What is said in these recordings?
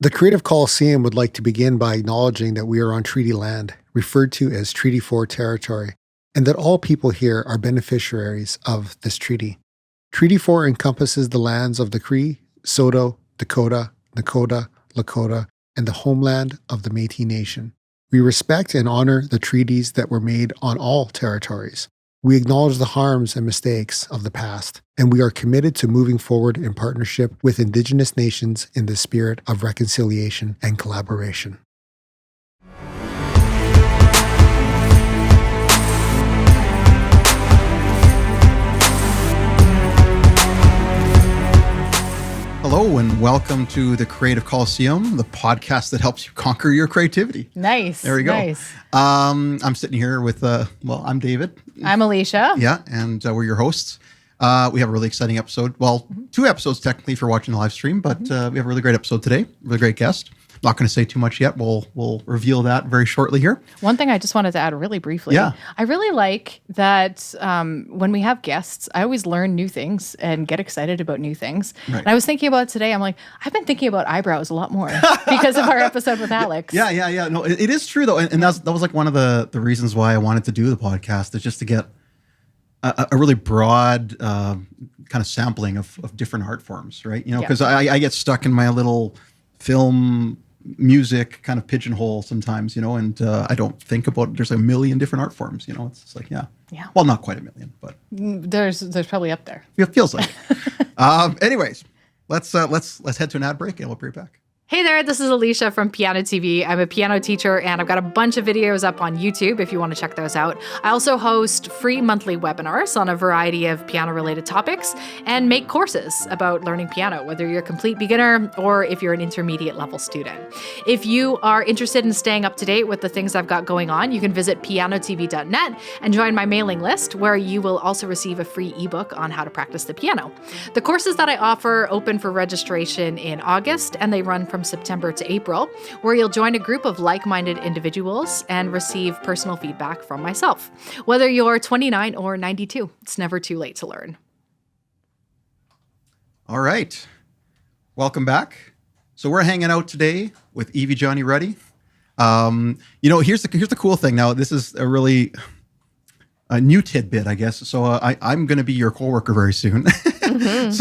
The Creative Coliseum would like to begin by acknowledging that we are on treaty land, referred to as Treaty 4 territory, and that all people here are beneficiaries of this treaty. Treaty 4 encompasses the lands of the Cree, Saulteaux, Dakota, Nakota, Lakota, and the homeland of the Métis Nation. We respect and honor the treaties that were made on all territories. We acknowledge the harms and mistakes of the past, and we are committed to moving forward in partnership with Indigenous nations in the spirit of reconciliation and collaboration. Hello and welcome to the Creative Coliseum, the podcast that helps you conquer your creativity. Nice. There we go. Nice. I'm sitting here with, I'm David. I'm Alicia. Yeah, and we're your hosts. We have a really exciting episode. Well, two episodes technically for watching the live stream, but we have a really great episode today. Really great guest. Not going to say too much yet. We'll reveal that very shortly here. One thing I just wanted to add really briefly. Yeah. I really like that when we have guests, I always learn new things and get excited about new things. Right. And I was thinking about it today. I'm like, I've been thinking about eyebrows a lot more because of our episode with Alex. Yeah. No, it is true though. And that was like one of the reasons why I wanted to do the podcast, is just to get a really broad kind of sampling of different art forms, right? You know, because I get stuck in my little film music kind of pigeonhole sometimes, you know, and I don't think about there's a million different art forms, you know. It's just like, yeah. Well, not quite a million, but There's probably up there. it feels like it. Anyways, let's head to an ad break and we'll be right back. Hey there, this is Alicia from Piano TV. I'm a piano teacher and I've got a bunch of videos up on YouTube if you want to check those out. I also host free monthly webinars on a variety of piano-related topics and make courses about learning piano, whether you're a complete beginner or if you're an intermediate level student. If you are interested in staying up to date with the things I've got going on, you can visit pianotv.net and join my mailing list, where you will also receive a free ebook on how to practice the piano. The courses that I offer open for registration in August, and they run from September to April, where you'll join a group of like-minded individuals and receive personal feedback from myself. Whether you're 29 or 92, it's never too late to learn. All right. Welcome back. So we're hanging out today with Evie Johnny Ruddy. You know, here's the cool thing. Now, this is a new tidbit, I guess. So I'm going to be your coworker very soon. Mm-hmm.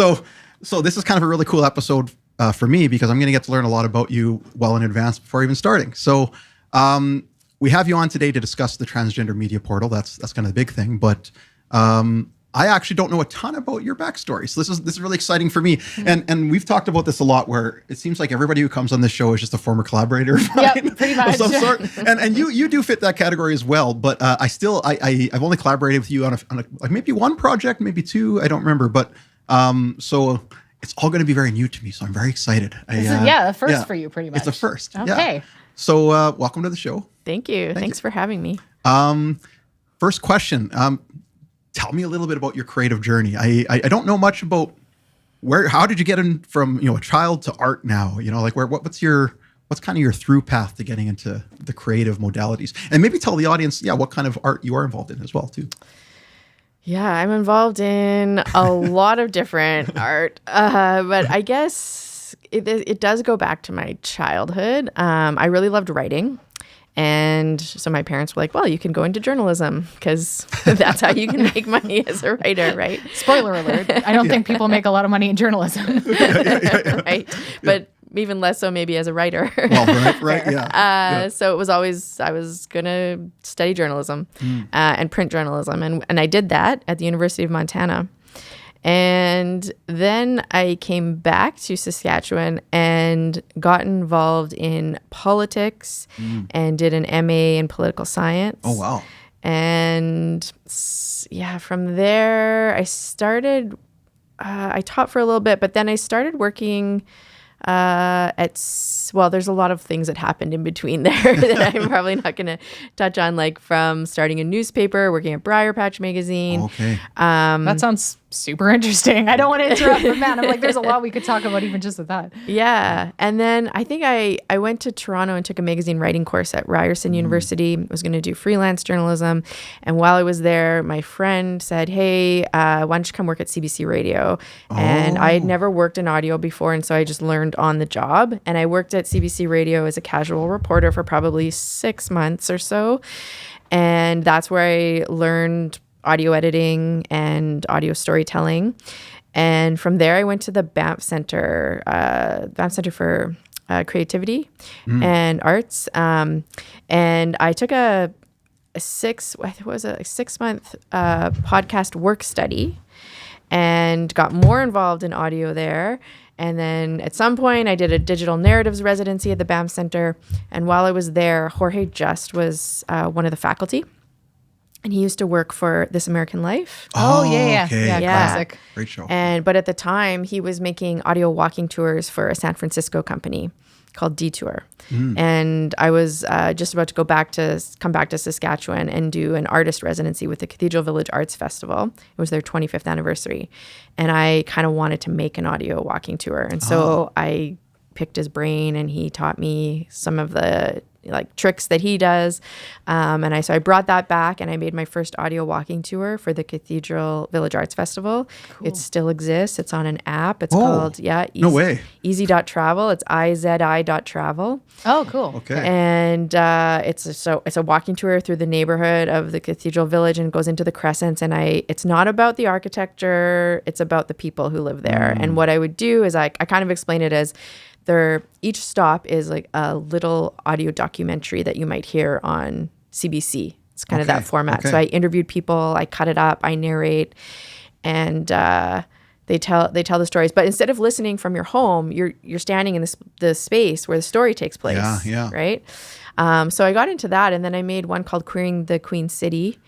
So this is kind of a really cool episode for me, because I'm going to get to learn a lot about you well in advance before even starting. So we have you on today to discuss the Transgender Media Portal. That's kind of the big thing. But I actually don't know a ton about your backstory. So this is really exciting for me. Mm-hmm. And we've talked about this a lot, where it seems like everybody who comes on this show is just a former collaborator of mine, pretty much. of some sort. And you do fit that category as well. But I've only collaborated with you on like maybe one project, maybe two. I don't remember. But so it's all going to be very new to me, so I'm very excited. A first for you, pretty much. It's a first. Okay. Yeah. So welcome to the show. Thank you. Thanks for having me. First question. Tell me a little bit about your creative journey. I don't know much about how did you get in from, a child to art now? You know, like what's kind of your through path to getting into the creative modalities? And maybe tell the audience, what kind of art you are involved in as well, too. Yeah, I'm involved in a lot of different art, but I guess it does go back to my childhood. I really loved writing. And so my parents were like, well, you can go into journalism because that's how you can make money as a writer, right? Spoiler alert. I don't think people make a lot of money in journalism. Right. But even less so maybe as a writer. Well, right, yeah. So it was always, I was going to study journalism and print journalism. And I did that at the University of Montana. And then I came back to Saskatchewan and got involved in politics and did an MA in political science. Oh, wow. And from there I started, I taught for a little bit, but then I started working there's a lot of things that happened in between there that I'm probably not going to touch on, like from starting a newspaper, working at Briar Patch Magazine. Okay. That sounds super interesting. I don't want to interrupt, but man, I'm like, there's a lot we could talk about even just with that. Yeah. And then I think I went to Toronto and took a magazine writing course at Ryerson University. I was going to do freelance journalism. And while I was there, my friend said, hey, why don't you come work at CBC Radio? And I had never worked in audio before. And so I just learned on the job. And I worked at CBC Radio as a casual reporter for probably 6 months or so. And that's where I learned audio editing and audio storytelling. And from there, I went to the Banff Center for Creativity and Arts. And I took a 6-month podcast work study and got more involved in audio there. And then at some point, I did a digital narratives residency at the Banff Center. And while I was there, Jorge Just was one of the faculty. And he used to work for This American Life. Oh, yeah. Okay. Yeah, classic. Great show. But at the time, he was making audio walking tours for a San Francisco company called Detour. And I was just about to come back to Saskatchewan and do an artist residency with the Cathedral Village Arts Festival. It was their 25th anniversary. And I kind of wanted to make an audio walking tour. And so I picked his brain and he taught me some of the tricks that he does. So I brought that back and I made my first audio walking tour for the Cathedral Village Arts Festival. Cool. It still exists. It's on an app. It's called, no way. Easy.travel. It's IZI.travel. Oh, cool. Okay. And it's a walking tour through the neighborhood of the Cathedral Village and goes into the crescents. And it's not about the architecture. It's about the people who live there. And what I would do is I kind of explain it as each stop is like a little audio documentary that you might hear on CBC. It's kind of that format. Okay. So I interviewed people, I cut it up, I narrate, and they tell the stories. But instead of listening from your home, you're standing in the space where the story takes place. Yeah. Right. So I got into that, and then I made one called Queering the Queen City,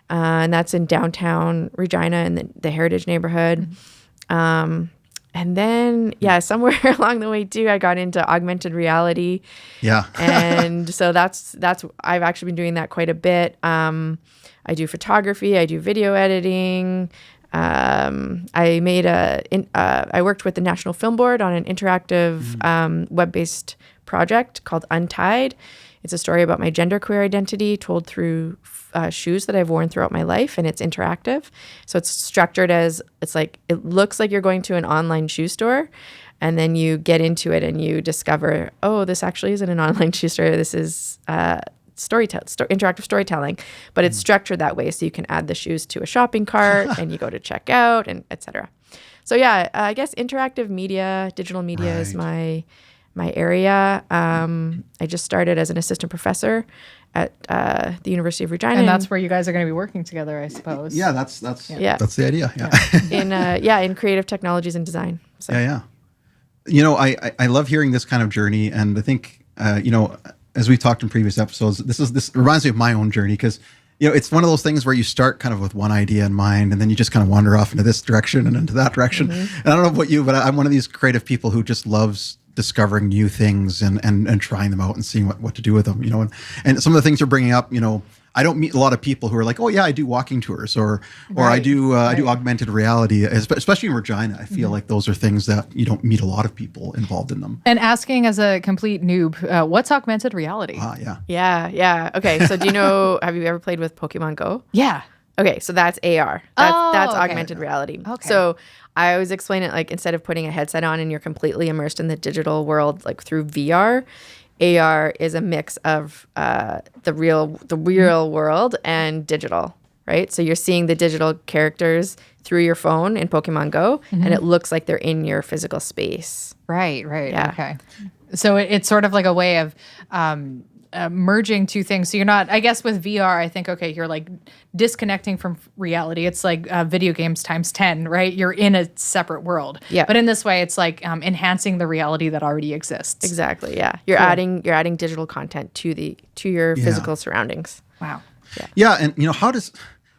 and that's in downtown Regina in the Heritage neighborhood. And then, somewhere along the way too, I got into augmented reality. Yeah. And so that's I've actually been doing that quite a bit. I do photography, I do video editing. I worked with the National Film Board on an interactive web-based project called Untied. It's a story about my genderqueer identity told through shoes that I've worn throughout my life, and it's interactive. So it's structured as it looks like you're going to an online shoe store, and then you get into it and you discover, oh, this actually isn't an online shoe store. This is interactive storytelling, but it's structured that way so you can add the shoes to a shopping cart and you go to check out and etc. So I guess interactive media, digital media is my area. I just started as an assistant professor at the University of Regina. And that's where you guys are going to be working together, I suppose. Yeah, that's the idea. Yeah. In creative technologies and design. So. Yeah. I love hearing this kind of journey, and I think as we talked in previous episodes, this reminds me of my own journey, because it's one of those things where you start kind of with one idea in mind, and then you just kind of wander off into this direction and into that direction. And I don't know about you, but I'm one of these creative people who just loves discovering new things and trying them out and seeing what to do with them, and some of the things you're bringing up, I don't meet a lot of people who are like, oh yeah, I do walking tours or I do augmented reality, especially in Regina. I feel like those are things that you don't meet a lot of people involved in them. And asking as a complete noob, what's augmented reality? Yeah. Okay. So do you know, have you ever played with Pokemon Go? Yeah. Okay. So that's AR. That's augmented reality. Okay. So I always explain it like, instead of putting a headset on and you're completely immersed in the digital world, like through VR, AR is a mix of the real world and digital, right? So you're seeing the digital characters through your phone in Pokemon Go, and it looks like they're in your physical space. Right. Yeah. Okay. So it's sort of like a way of merging two things. So you're not, I guess with VR, I think, okay, you're like disconnecting from reality. It's like video games times 10, right? You're in a separate world. Yeah. But in this way, it's like enhancing the reality that already exists. Exactly. Yeah. You're adding digital content to your physical surroundings. Wow. Yeah. And how does,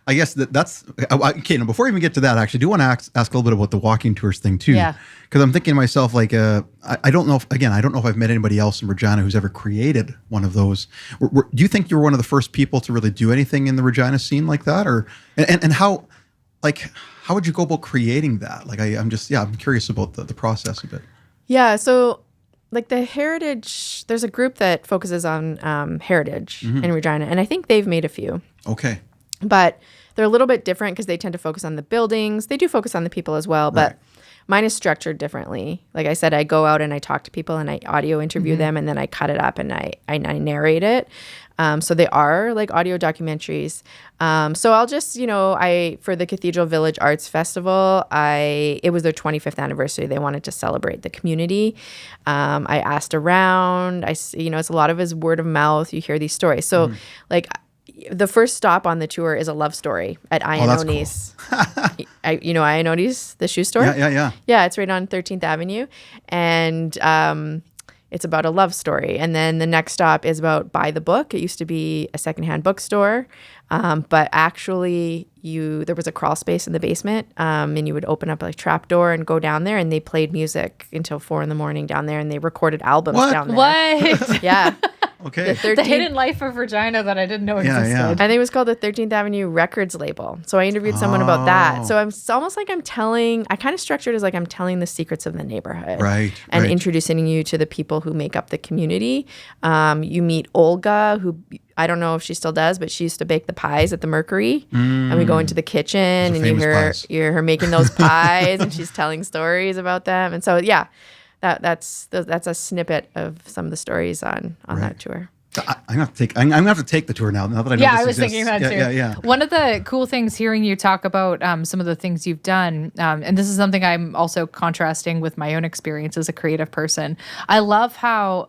I guess that's okay. Now, before we even get to that, I actually do want to ask a little bit about the walking tours thing too. Yeah. Because I'm thinking to myself, like, I don't know if I've met anybody else in Regina who's ever created one of those. Do you think you're one of the first people to really do anything in the Regina scene like that, or and how how would you go about creating that? Like, I'm curious about the process a bit. Yeah. So like the heritage, there's a group that focuses on heritage in Regina, and I think they've made a few. Okay. But they're a little bit different because they tend to focus on the buildings. They do focus on the people as well, but Right. mine is structured differently. Like I said, I go out and I talk to people and I audio interview them, and then I cut it up and I narrate it. So they are like audio documentaries. So I'll just, for the Cathedral Village Arts Festival, it was their 25th anniversary. They wanted to celebrate the community. I asked around. It's a lot of his word of mouth. You hear these stories. So like the first stop on the tour is a love story at Ianone's. Ianone's, the shoe store? Yeah. Yeah, it's right on 13th Avenue. And it's about a love story. And then the next stop is about Buy the Book. It used to be a secondhand bookstore. But actually, there was a crawl space in the basement, and you would open up a trap door and go down there, and they played music until 4 a.m. down there, and they recorded albums down there. What? Yeah. Okay. The hidden life of Regina that I didn't know existed. Yeah. I think it was called the 13th Avenue Records label. So I interviewed someone about that. So it's almost like I kind of structured it as like I'm telling the secrets of the neighborhood. Right. And introducing you to the people who make up the community. You meet Olga, who I don't know if she still does, but she used to bake the pies at the Mercury. And we go into the kitchen and you hear her making those pies and she's telling stories about them. And so, yeah. That's a snippet of some of the stories on that tour. I'm gonna have to take the tour now that I know Yeah, this I was exists. thinking that too. Yeah. One of the cool things hearing you talk about some of the things you've done, and this is something I'm also contrasting with my own experience as a creative person. I love how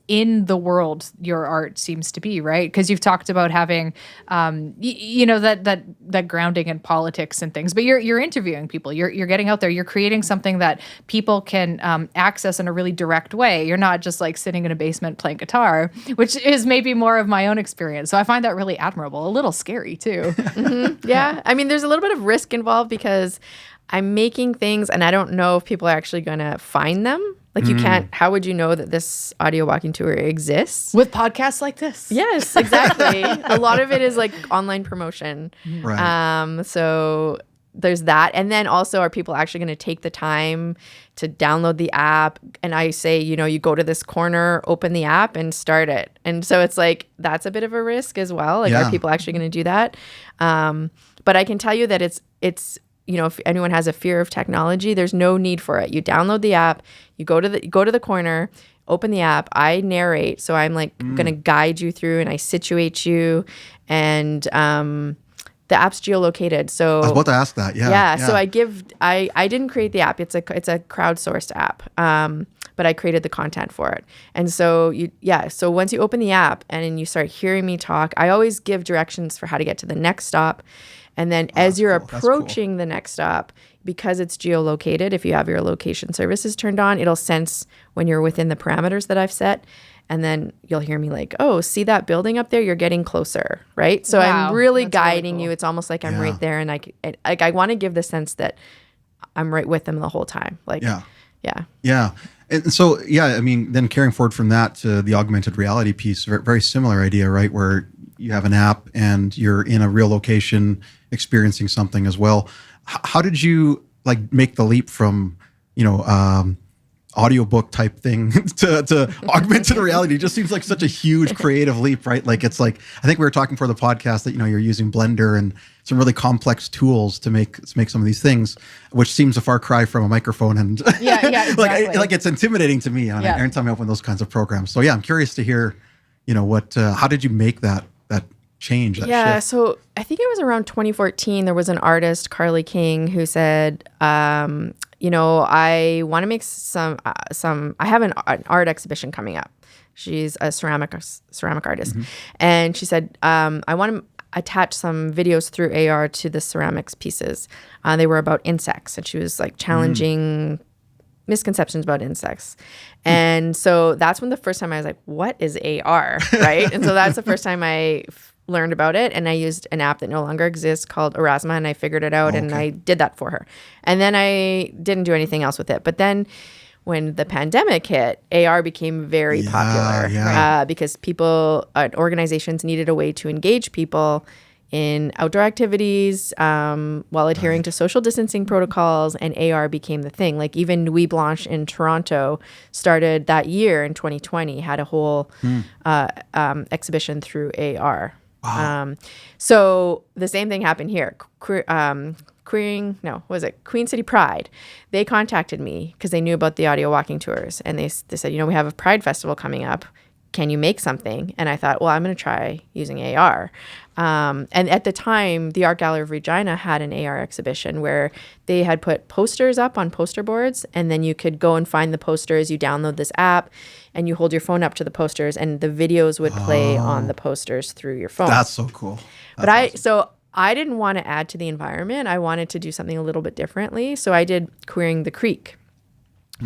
in the world your art seems to be, right? Because you've talked about having, that grounding in politics and things, but you're interviewing people. You're getting out there. You're creating something that people can access in a really direct way. You're not just like sitting in a basement playing guitar, which is maybe more of my own experience. So I find that really admirable, a little scary too. Yeah. I mean, there's a little bit of risk involved because I'm making things and I don't know if people are actually going to find them. Like you can't, how would you know that this audio walking tour exists? With podcasts like this. Yes, exactly. A lot of it is like online promotion. Right. So there's that. And then also, are people actually going to take the time to download the app? And I say, you go to this corner, open the app and start it. And so it's like, that's a bit of a risk as well. Like, are people actually going to do that? But I can tell you that it's if anyone has a fear of technology, there's no need for it. You download the app, you go to the corner, open the app, I narrate. So I'm like going to guide you through and I situate you, and the app's geolocated. So I was about to ask that. Yeah. So I didn't create the app. It's a crowdsourced app. But I created the content for it. And so so once you open the app and you start hearing me talk, I always give directions for how to get to the next stop. And then as you're approaching the next stop, because it's geolocated, if you have your location services turned on, it'll sense when you're within the parameters that I've set. And then you'll hear me like, oh, see that building up there? You're getting closer, right? So I'm really guiding you. It's almost like I'm right there. And I want to give the sense that I'm right with them the whole time. Like, Yeah. And so, I mean, then carrying forward from that to the augmented reality piece, very, very similar idea, right? Where you have an app and you're in a real location experiencing something as well. How did you make the leap from, audiobook type thing to augmented reality? It just seems like such a huge creative leap, right? Like, it's like, I think we were talking for the podcast that, you're using Blender and some really complex tools to make some of these things, which seems a far cry from a microphone. And exactly. like it's intimidating to me every time I open those kinds of programs. So I'm curious to hear, how did you make that change, that shift? So I think it was around 2014, there was an artist, Carly King, who said, I want to make some, I have an art exhibition coming up. She's a ceramic artist. And she said, I want to attach some videos through AR to the ceramics pieces. They were about insects, and she was like challenging misconceptions about insects. And so that's when the first time I was like, what is AR, right? And so that's the first time I learned about it, and I used an app that no longer exists called Erasma, and I figured it out, and I did that for her. And then I didn't do anything else with it. But then when the pandemic hit, AR became very popular because people, organizations needed a way to engage people in outdoor activities while adhering to social distancing protocols, and AR became the thing. Like even Nuit Blanche in Toronto started that year in 2020, had a whole exhibition through AR. Wow. So the same thing happened here. Queen City Pride. They contacted me because they knew about the audio walking tours, and they said, we have a Pride festival coming up. Can you make something? And I thought, well, I'm going to try using AR. And at the time, the Art Gallery of Regina had an AR exhibition where they had put posters up on poster boards, and then you could go and find the posters. You download this app, and you hold your phone up to the posters, and the videos would play on the posters through your phone. That's so cool. I didn't want to add to the environment. I wanted to do something a little bit differently. So I did Queering the Creek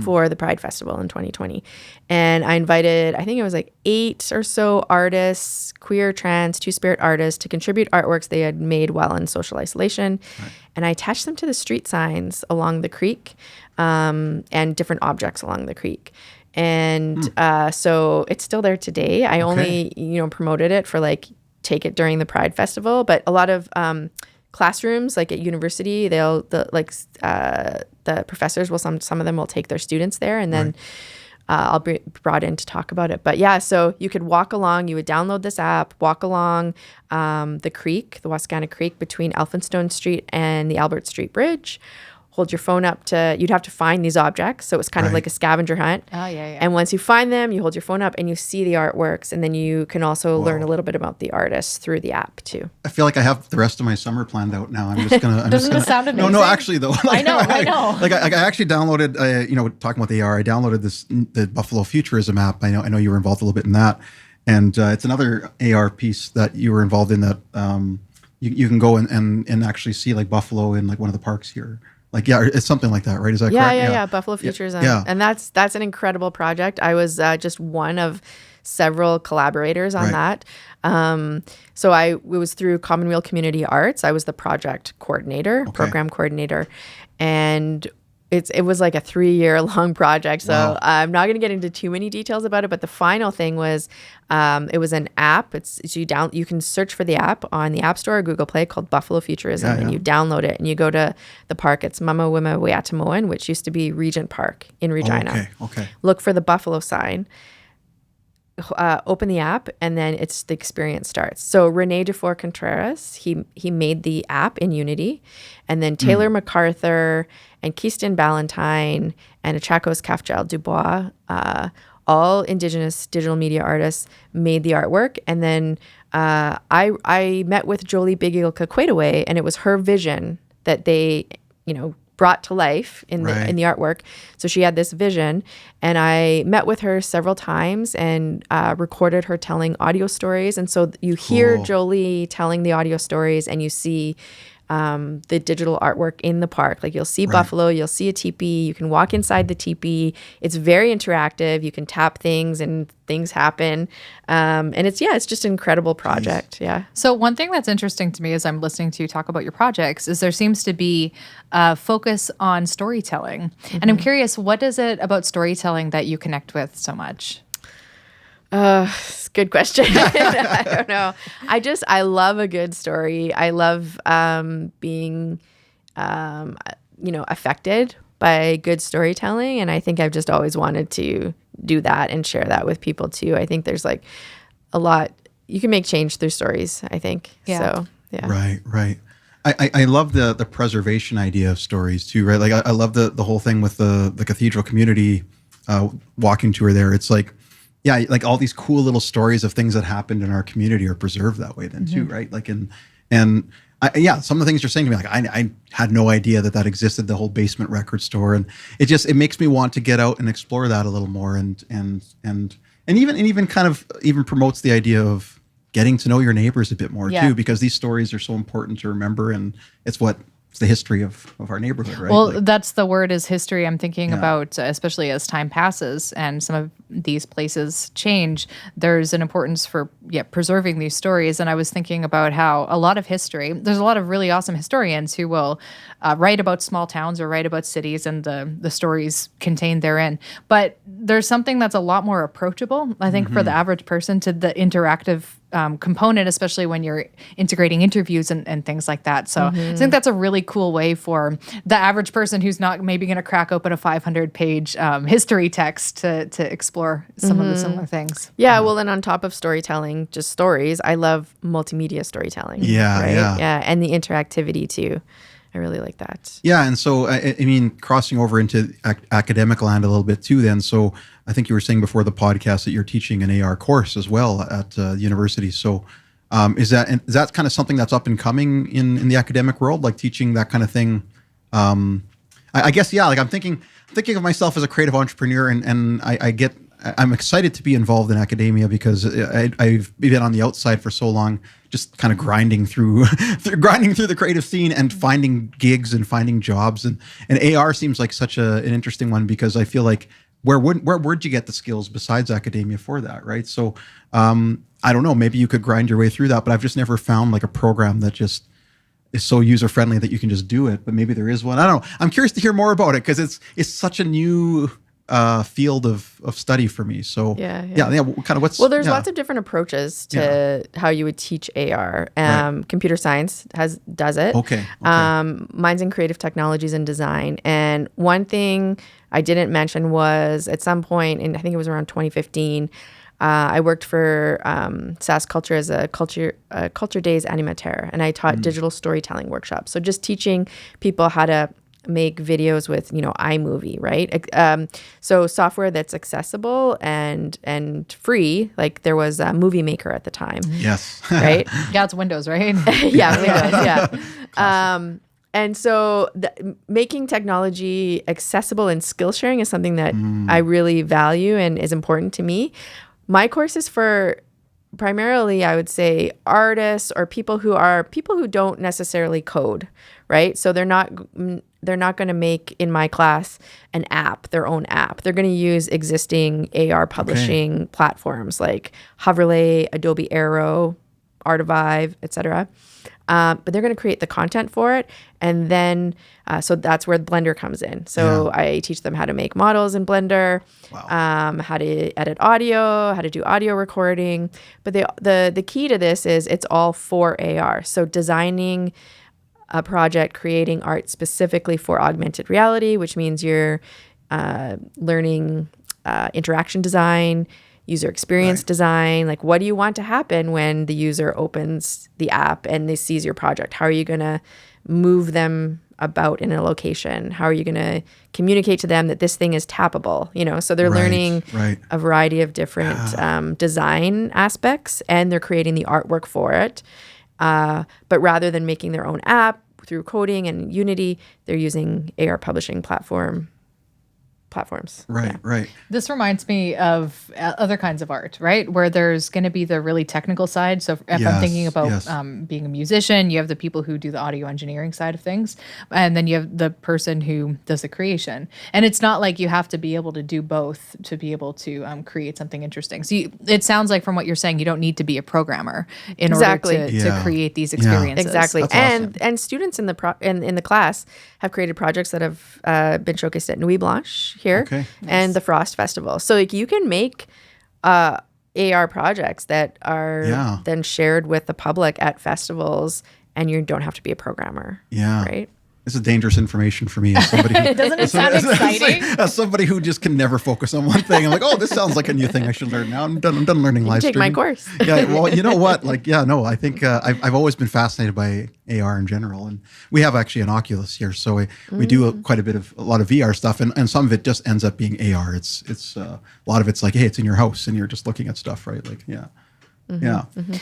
for the Pride Festival in 2020. And I invited, I think it was like 8 or so artists, queer, trans, two-spirit artists, to contribute artworks they had made while in social isolation. Right. And I attached them to the street signs along the creek and different objects along the creek. And so it's still there today. I only, promoted it for take it during the Pride Festival, but a lot of classrooms, like at university, the professors will, some of them will take their students there, and then I'll be brought in to talk about it. But yeah, so you could walk along, you would download this app, walk along the creek, the Wascana Creek between Elphinstone Street and the Albert Street Bridge. Hold your phone up you'd have to find these objects. So it was kind of like a scavenger hunt. Oh, yeah. And once you find them, you hold your phone up and you see the artworks. And then you can also learn a little bit about the artists through the app too. I feel like I have the rest of my summer planned out now. I'm just gonna. Doesn't it sound amazing? No, actually though. I know. Like I actually downloaded. Talking about the AR, I downloaded the Buffalo Futurism app. I know you were involved a little bit in that, and it's another AR piece that you were involved in that you can go and actually see like Buffalo in like one of the parks here. It's something like that, right? Is that correct? Yeah. Buffalo Futurism. Yeah. And that's an incredible project. I was just one of several collaborators on that. So it was through Commonweal Community Arts. I was the project coordinator, program coordinator, and it was like a 3-year-long project. So I'm not going to get into too many details about it, but the final thing was it was an app. You can search for the app on the App Store or Google Play called Buffalo Futurism, and you download it and you go to the park. It's Mama Wima Weatamoan, which used to be Regent Park in Regina. Okay. Look for the Buffalo sign. Open the app, and then the experience starts. So Rene Dufour Contreras, he made the app in Unity, and then Taylor MacArthur and Keaston Ballantyne and Achakos Kafjal Dubois, all Indigenous digital media artists, made the artwork. And then I met with Jolie Bigil Kakwedawe, and it was her vision that they, brought to life in the artwork. So she had this vision, and I met with her several times and recorded her telling audio stories. And so you hear Jolie telling the audio stories, and you see the digital artwork in the park. Like you'll see buffalo, you'll see a teepee, you can walk inside the teepee. It's very interactive. You can tap things and things happen. And it's just an incredible project. Yeah. So one thing that's interesting to me as I'm listening to you talk about your projects is there seems to be a focus on storytelling. And I'm curious, what is it about storytelling that you connect with so much? It's a good question. I don't know. I love a good story. I love being, affected by good storytelling. And I think I've just always wanted to do that and share that with people too. I think there's like a lot, you can make change through stories, I think. Yeah. So, yeah. Right. I love the preservation idea of stories too, right? Like I love the whole thing with the cathedral community walking tour there. It's like, like all these cool little stories of things that happened in our community are preserved that way then too, right? Like some of the things you're saying to me, like I had no idea that existed, the whole basement record store, and it makes me want to get out and explore that a little more, and even kind of promotes the idea of getting to know your neighbors a bit more too, because these stories are so important to remember, and it's the history of our neighborhood, right? Well, that's the word, is history. I'm thinking about, especially as time passes and some of these places change, there's an importance for preserving these stories. And I was thinking about how a lot of history, there's a lot of really awesome historians who will write about small towns or write about cities and the stories contained therein. But there's something that's a lot more approachable, I think, for the average person to the interactive component, especially when you're integrating interviews and things like that. So I think that's a really cool way for the average person who's not maybe going to crack open a 500-page history text to explore some of the similar things. Yeah, well, and on top of storytelling, just stories, I love multimedia storytelling. Yeah, right? yeah. And the interactivity too. I really like that. Yeah, and so I mean, crossing over into academic land a little bit too. Then, so I think you were saying before the podcast that you're teaching an AR course as well at university. So, is that kind of something that's up and coming in the academic world, like teaching that kind of thing? I guess like I'm thinking of myself as a creative entrepreneur, and I'm excited to be involved in academia because I've been on the outside for so long, just kind of grinding through the creative scene and finding gigs and finding jobs. And AR seems like such an interesting one because I feel like where would you get the skills besides academia for that, right? So I don't know, maybe you could grind your way through that, but I've just never found like a program that just is so user friendly that you can just do it. But maybe there is one. I don't know. I'm curious to hear more about it because it's such a new field of study for me. So Yeah. kind of what's Well, there's lots of different approaches to how you would teach AR. Computer science does it. Okay. Mine's in creative technologies and design. And one thing I didn't mention was at some point, and I think it was around 2015, I worked for SAS Culture as a culture days animateur, and I taught digital storytelling workshops. So just teaching people how to make videos with iMovie, right? So software that's accessible and free. Like there was a Movie Maker at the time. Yes. Right. Yeah, it's Windows, right? Yeah, Windows. Yeah. And so making technology accessible and skill sharing is something that I really value and is important to me. My course is for primarily, I would say, artists or people who don't necessarily code, right? So they're not going to make in my class their own app. They're going to use existing AR publishing platforms like Hoverlay, Adobe Aero, Artivive, etc. But they're going to create the content for it, and then so that's where Blender comes in. So I teach them how to make models in Blender, how to edit audio, how to do audio recording. But the key to this is it's all for AR. So designing a project, creating art specifically for augmented reality, which means you're learning interaction design, user experience design. Like, what do you want to happen when the user opens the app and they sees your project? How are you going to move them about in a location? How are you going to communicate to them that this thing is tappable? So they're learning a variety of different design aspects, and they're creating the artwork for it. But rather than making their own app through coding and Unity, they're using AR publishing platforms. Right. This reminds me of other kinds of art, right? Where there's going to be the really technical side. So if I'm thinking about being a musician, you have the people who do the audio engineering side of things, and then you have the person who does the creation. And it's not like you have to be able to do both to be able to create something interesting. So it sounds like from what you're saying, you don't need to be a programmer in order to create these experiences. Exactly. That's awesome. And students in the class have created projects that have been showcased at Nuit Blanche here and the Frost Festival. So like you can make AR projects that are then shared with the public at festivals, and you don't have to be a programmer. Yeah. Right. This is dangerous information for me as somebody who, Doesn't it sound exciting? As somebody who just can never focus on one thing. I'm like, oh, this sounds like a new thing I should learn now. I'm done learning live Take streaming. my course. Yeah, well, you know what? I think I've always been fascinated by AR in general, and we have actually an Oculus here, so we do quite a lot of VR stuff, and some of it just ends up being AR. It's a lot of it's like, hey, it's in your house, and you're just looking at stuff, right? Like, yeah.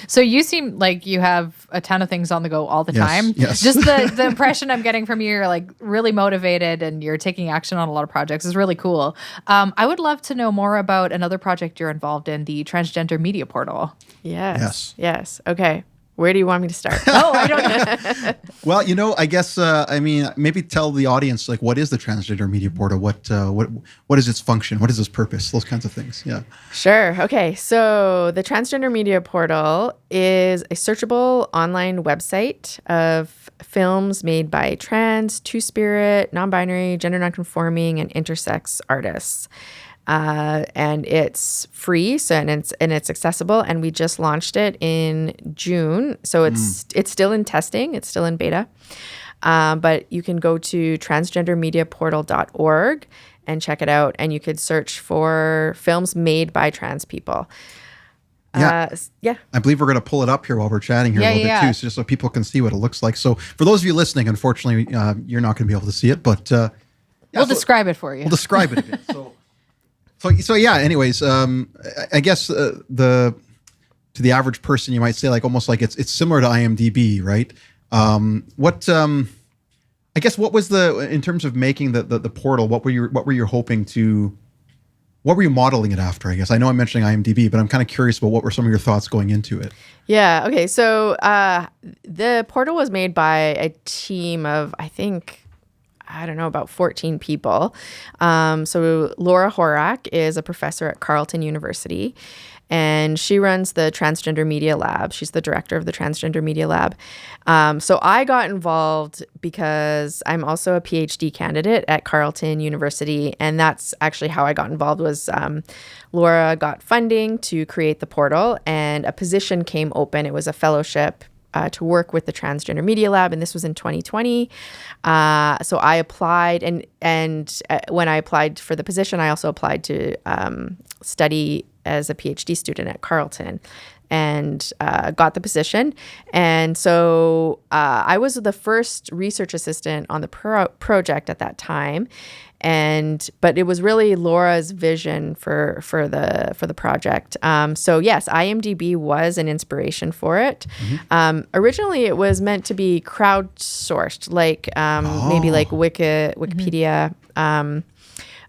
So you seem like you have a ton of things on the go all the time. Yes. Just the impression I'm getting from you, you're like really motivated and you're taking action on a lot of projects is really cool. I would love to know more about another project you're involved in, the Transgender Media Portal. Yes. Okay. Where do you want me to start? Oh, I don't know. Well, I guess maybe tell the audience like what is the Transgender Media Portal? What is its function? What is its purpose? Those kinds of things. Yeah. Sure. Okay. So the Transgender Media Portal is a searchable online website of films made by trans, two-spirit, non-binary, gender non-conforming, and intersex artists. And it's free, and it's accessible, and we just launched it in June. So it's still in testing, it's still in beta. But you can go to transgendermediaportal.org and check it out, and you could search for films made by trans people. Yeah. I believe we're going to pull it up here while we're chatting here a little bit too, so just so people can see what it looks like. So for those of you listening, unfortunately, you're not going to be able to see it, but we'll describe it for you. We'll describe it a bit. So yeah. Anyways, I guess to the average person, you might say like almost like it's similar to IMDb, right? I guess what was in terms of making the portal? What were you hoping to? What were you modeling it after? I guess I know I'm mentioning IMDb, but I'm kind of curious about what were some of your thoughts going into it. Yeah. Okay. So the portal was made by a team of I don't know, about 14 people. So Laura Horak is a professor at Carleton University, and she runs the Transgender Media Lab. She's the director of the Transgender Media Lab. So I got involved because I'm also a PhD candidate at Carleton University, and that's actually how I got involved. Was Laura got funding to create the portal, and a position came open. It was a fellowship to work with the Transgender Media Lab, and this was in 2020. So I applied, and when I applied for the position, I also applied to study as a PhD student at Carleton, and got the position. And so I was the first research assistant on the project at that time. But it was really Laura's vision for the project. So yes, IMDb was an inspiration for it. Originally, it was meant to be crowdsourced, like maybe like Wikipedia.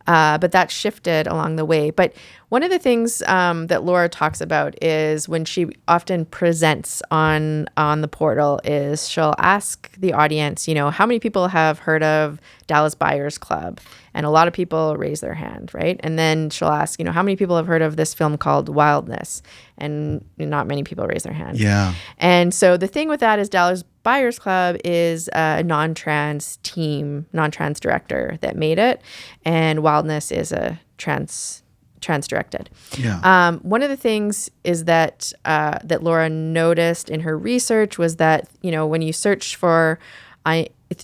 But that shifted along the way. But one of the things that Laura talks about is when she often presents on the portal is she'll ask the audience, how many people have heard of Dallas Buyers Club? And a lot of people raise their hand, right? And then she'll ask, how many people have heard of this film called Wildness? And not many people raise their hand. Yeah. And so the thing with that is Dallas Buyers Club is a non-trans team, non-trans director that made it. And Wildness is a trans-directed. Yeah. One of the things is that Laura noticed in her research was that, when you search for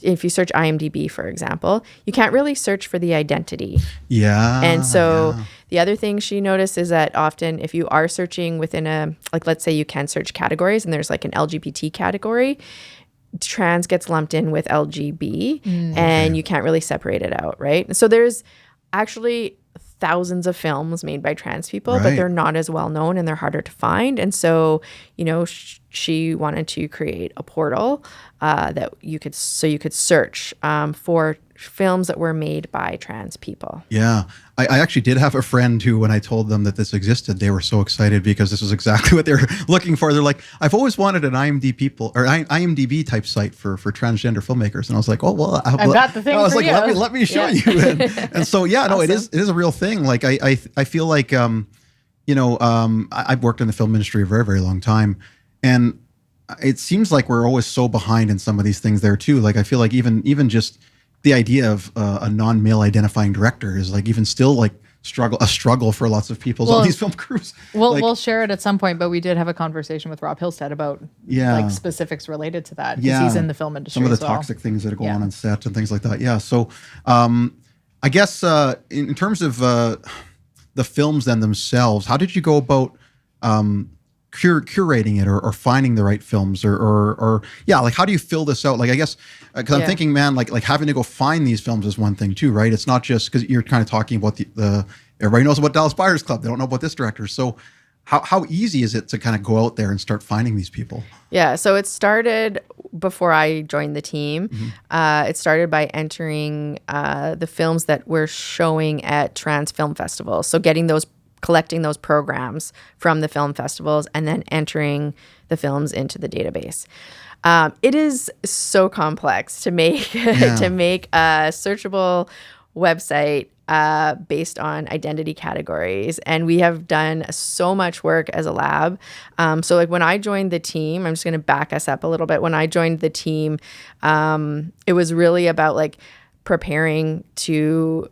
if you search IMDb, for example, you can't really search for the identity. Yeah. And so the other thing she noticed is that often if you are searching within let's say you can search categories and there's like an LGBT category, trans gets lumped in with LGB and you can't really separate it out, right? And so there's actually thousands of films made by trans people, but they're not as well known and they're harder to find. And so, she wanted to create a portal that you could search for films that were made by trans people. Yeah. I actually did have a friend who, when I told them that this existed, they were so excited because this was exactly what they were looking for. They're like, I've always wanted an IMDb type site for transgender filmmakers. And I was like, oh, well, I've got the thing for like, you. let me show you. And so, awesome. It is a real thing. Like, I feel like, I've worked in the film industry a very, very long time. And it seems like we're always so behind in some of these things there too. Like, I feel like even just the idea of a non-male identifying director is like even still like a struggle for lots of people on these film crews. We'll share it at some point, but we did have a conversation with Rob Hillstead about like specifics related to that because he's in the film industry. Some of the toxic things that go on set and things like that. Yeah. So I guess in terms of the films then themselves, how did you go about curating it or finding the right films or like how do you fill this out? Like, I guess because I'm thinking, man, like having to go find these films is one thing too, right? It's not just because you're kind of talking about the everybody knows about Dallas Buyers Club, they don't know about this director. So how easy is it to kind of go out there and start finding these people? Yeah, so it started before I joined the team. It started by entering the films that we're showing at trans film festivals. So getting those collecting those programs from the film festivals and then entering the films into the database. It is so complex to make to make a searchable website based on identity categories, and we have done so much work as a lab. So like when I joined the team, I'm just going to back us up a little bit. When I joined the team, it was really about like preparing to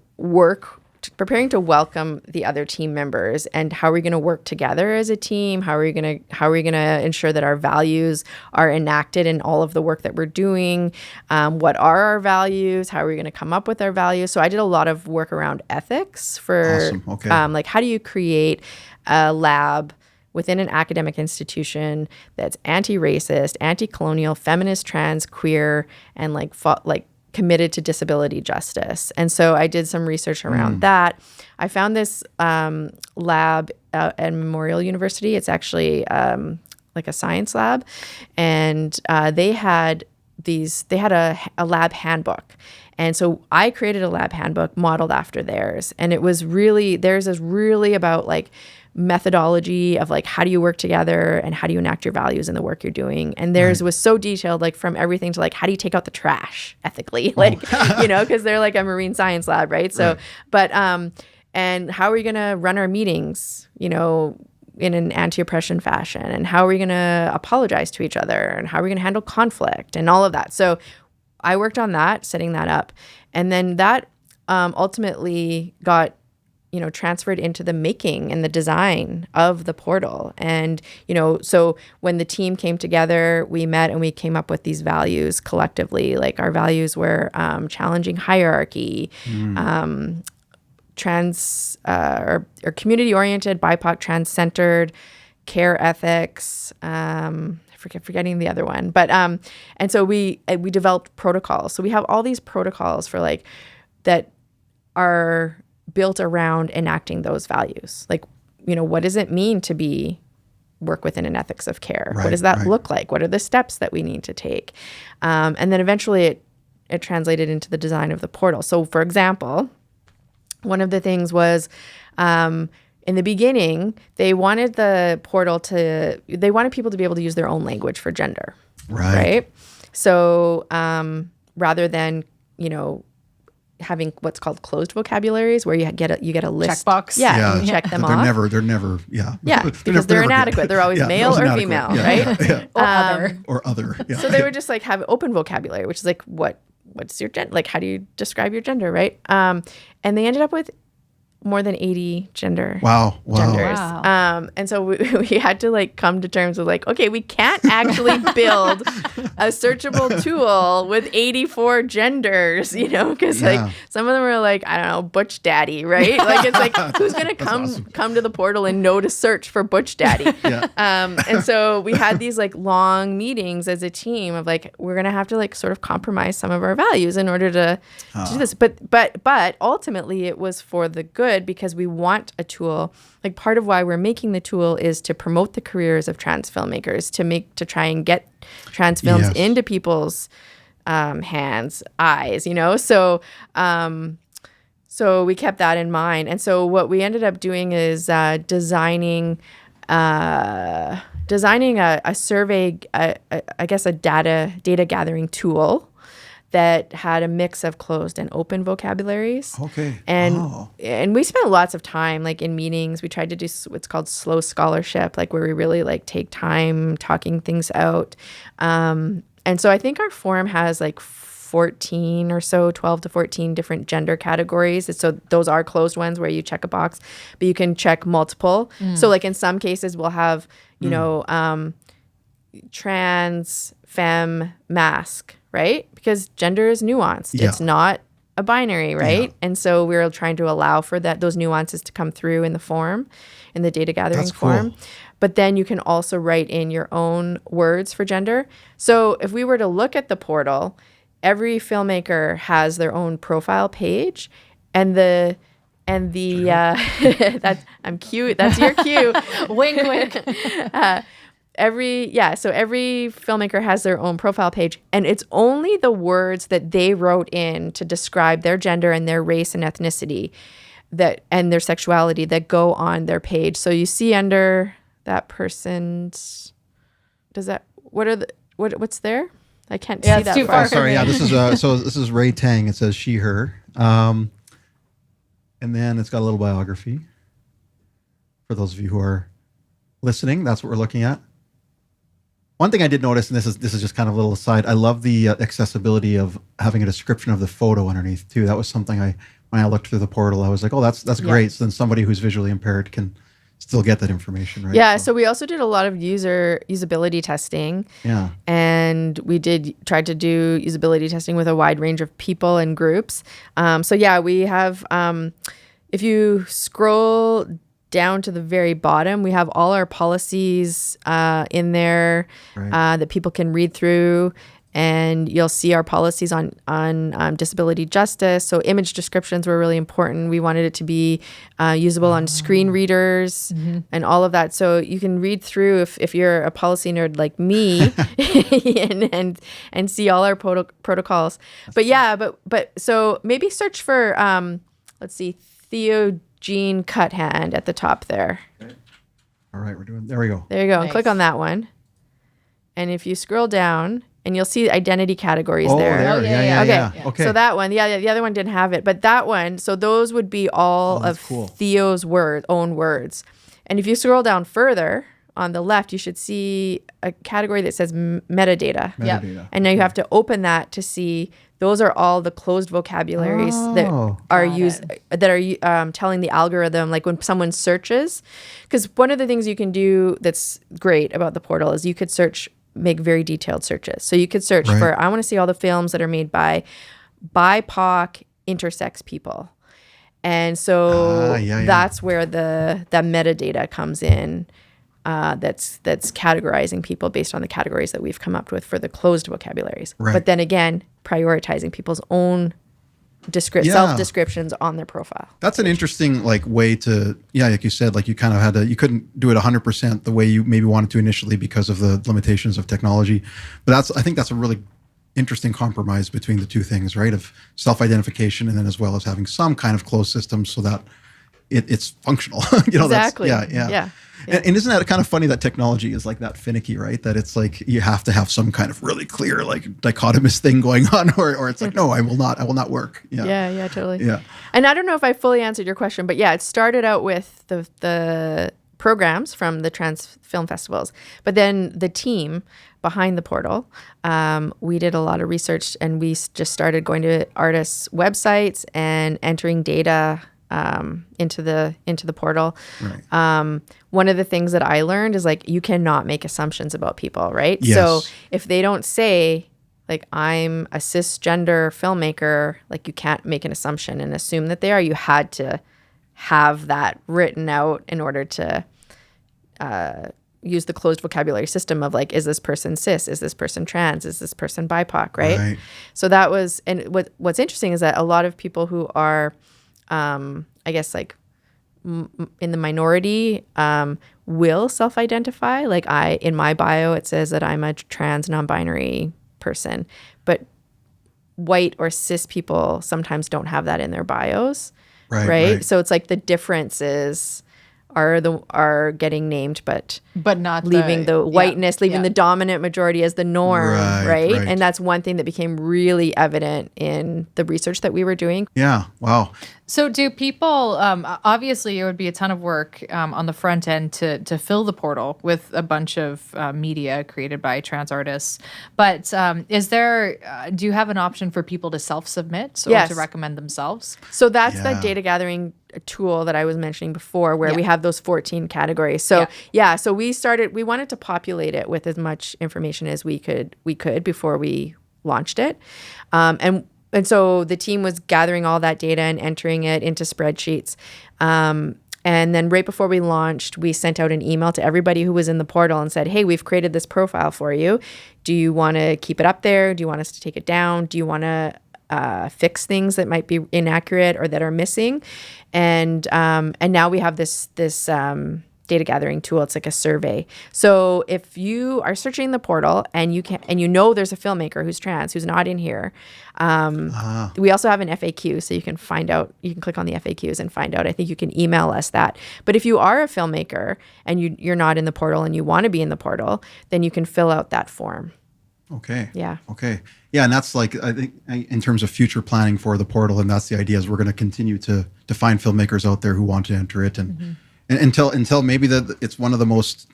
welcome the other team members, and how are we going to work together as a team? How are we going to ensure that our values are enacted in all of the work that we're doing? What are our values? How are we going to come up with our values? So I did a lot of work around ethics for like how do you create a lab within an academic institution that's anti-racist, anti-colonial, feminist, trans, queer, and like committed to disability justice. And so I did some research around that. I found this lab at Memorial University. It's actually like a science lab. And they had a lab handbook. And so I created a lab handbook modeled after theirs. And theirs is really about like methodology of like how do you work together and how do you enact your values in the work you're doing. And theirs was so detailed, like from everything to like how do you take out the trash ethically, like because they're like a marine science lab, right? So but and how are we going to run our meetings, in an anti-oppression fashion, and how are we going to apologize to each other, and how are we going to handle conflict and all of that. So I worked on that, setting that up, and then that ultimately got transferred into the making and the design of the portal. And, so when the team came together, we met and we came up with these values collectively. Like our values were challenging hierarchy, trans or community-oriented, BIPOC, trans-centered, care ethics, forgetting the other one. But and so we developed protocols. So we have all these protocols for like that are built around enacting those values. Like, what does it mean to work within an ethics of care? What does that look like? What are the steps that we need to take? And then eventually it translated into the design of the portal. So for example, one of the things was in the beginning, they wanted people to be able to use their own language for gender. Right? So rather than, having what's called closed vocabularies, where you get a list checkbox, and you check them off. They're never, because they're inadequate. They're always male or female, right? Or other. Yeah. So they would just like have open vocabulary, which is like what's your gender? Like how do you describe your gender, right? And they ended up with more than 80 genders. Wow. And so we had to like come to terms with like, okay, we can't actually build a searchable tool with 84 genders, because like some of them are like, I don't know, Butch Daddy, right? Like it's like, who's going to come to the portal and know to search for Butch Daddy? And so we had these like long meetings as a team of like, we're going to have to like sort of compromise some of our values in order to do this. But ultimately it was for the good, because we want a tool. Like part of why we're making the tool is to promote the careers of trans filmmakers, to try and get trans films into people's hands, eyes, So we kept that in mind. And so what we ended up doing is designing a survey, I guess a data gathering tool that had a mix of closed and open vocabularies. Okay. And we spent lots of time like in meetings. We tried to do what's called slow scholarship, like where we really like take time talking things out. And so I think our forum has like 14 or so, 12 to 14 different gender categories. So those are closed ones where you check a box, but you can check multiple. So like in some cases we'll have, trans, femme, masc, right? Because gender is nuanced. Yeah. It's not a binary, right? Yeah. And so we're trying to allow for those nuances to come through in the form, in the data gathering form. Cool. But then you can also write in your own words for gender. So if we were to look at the portal, every filmmaker has their own profile page, and that's I'm cute. That's your cue. Wink, wink. Every filmmaker has their own profile page, and it's only the words that they wrote in to describe their gender and their race and ethnicity that and their sexuality that go on their page. So you see under that person's, what's there? I can't see it's that too far. Oh, sorry. Yeah, this is so this is Ray Tang. It says she, her, and then it's got a little biography. For those of you who are listening, that's what we're looking at. One thing I did notice, and this is just kind of a little aside, I love the accessibility of having a description of the photo underneath too. That was something when I looked through the portal, I was like, oh, that's great. So then somebody who's visually impaired can still get that information, right? Yeah, so we also did a lot of usability testing. Yeah. And we tried to do usability testing with a wide range of people and groups. So yeah, we have, if you scroll down to the very bottom, we have all our policies in there that people can read through. And you'll see our policies on disability justice. So image descriptions were really important. We wanted it to be usable on screen readers and all of that. So you can read through if you're a policy nerd like me and see all our protocols. But so maybe search for let's see, Theogene Cuthand at the top there. Okay. All right, there we go. There you go. Nice. And click on that one. And if you scroll down, and you'll see identity categories there. There. yeah. Yeah. Okay. So that one, the other one didn't have it, but that one, so those would be all of cool. Theo's own words. And if you scroll down further on the left, you should see a category that says metadata. Metadata. And now you have to open that to see those are all the closed vocabularies that are used that are telling the algorithm, like when someone searches. Because one of the things you can do that's great about the portal is you could make very detailed searches. So you could search for, I want to see all the films that are made by BIPOC intersex people. And so that's where that metadata comes in. That's categorizing people based on the categories that we've come up with for the closed vocabularies. Right. But then again, prioritizing people's own self-descriptions on their profile. That's an interesting way to, like you said, you kind of you couldn't do it 100% the way you maybe wanted to initially because of the limitations of technology. But I think that's a really interesting compromise between the two things, right? Of self-identification and then as well as having some kind of closed system so that it's functional. Exactly. Yeah. And isn't that kind of funny that technology is that finicky, right? That it's you have to have some kind of really clear dichotomous thing going on, or it's no, I will not work. Yeah, totally. Yeah. And I don't know if I fully answered your question, but yeah, it started out with the programs from the trans film festivals, but then the team behind the portal, we did a lot of research, and we just started going to artists' websites and entering data into the portal. Right. One of the things that I learned is you cannot make assumptions about people, right? Yes. So if they don't say I'm a cisgender filmmaker, you can't make an assumption and assume that they are. You had to have that written out in order to use the closed vocabulary system of is this person cis? Is this person trans? Is this person BIPOC? Right. So that was, and what's interesting is that a lot of people who are I guess in the minority will self-identify. In my bio, it says that I'm a trans non-binary person, but white or cis people sometimes don't have that in their bios. Right. So it's the differences are getting named, but not leaving the whiteness, leaving the dominant majority as the norm, right? And that's one thing that became really evident in the research that we were doing. Yeah. Wow. So do people, obviously it would be a ton of work on the front end to fill the portal with a bunch of media created by trans artists, but do you have an option for people to self-submit or to recommend themselves? So that's that data gathering tool that I was mentioning before, where we have those 14 categories. So so we wanted to populate it with as much information as we could before we launched it. And so the team was gathering all that data and entering it into spreadsheets. And then right before we launched, we sent out an email to everybody who was in the portal and said, hey, we've created this profile for you. Do you want to keep it up there? Do you want us to take it down? Do you want to fix things that might be inaccurate or that are missing? And now we have this data gathering tool. It's like a survey. So if you are searching the portal and you know there's a filmmaker who's trans, who's not in here, we also have an FAQ, so you can find out. You can click on the FAQs and find out. I think you can email us that. But if you are a filmmaker and you're not in the portal and you want to be in the portal, then you can fill out that form. Okay. Yeah. Okay. Yeah, and that's like, I think in terms of future planning for the portal, and that's the idea, is we're going to continue to find filmmakers out there who want to enter it, and until maybe that it's one of the most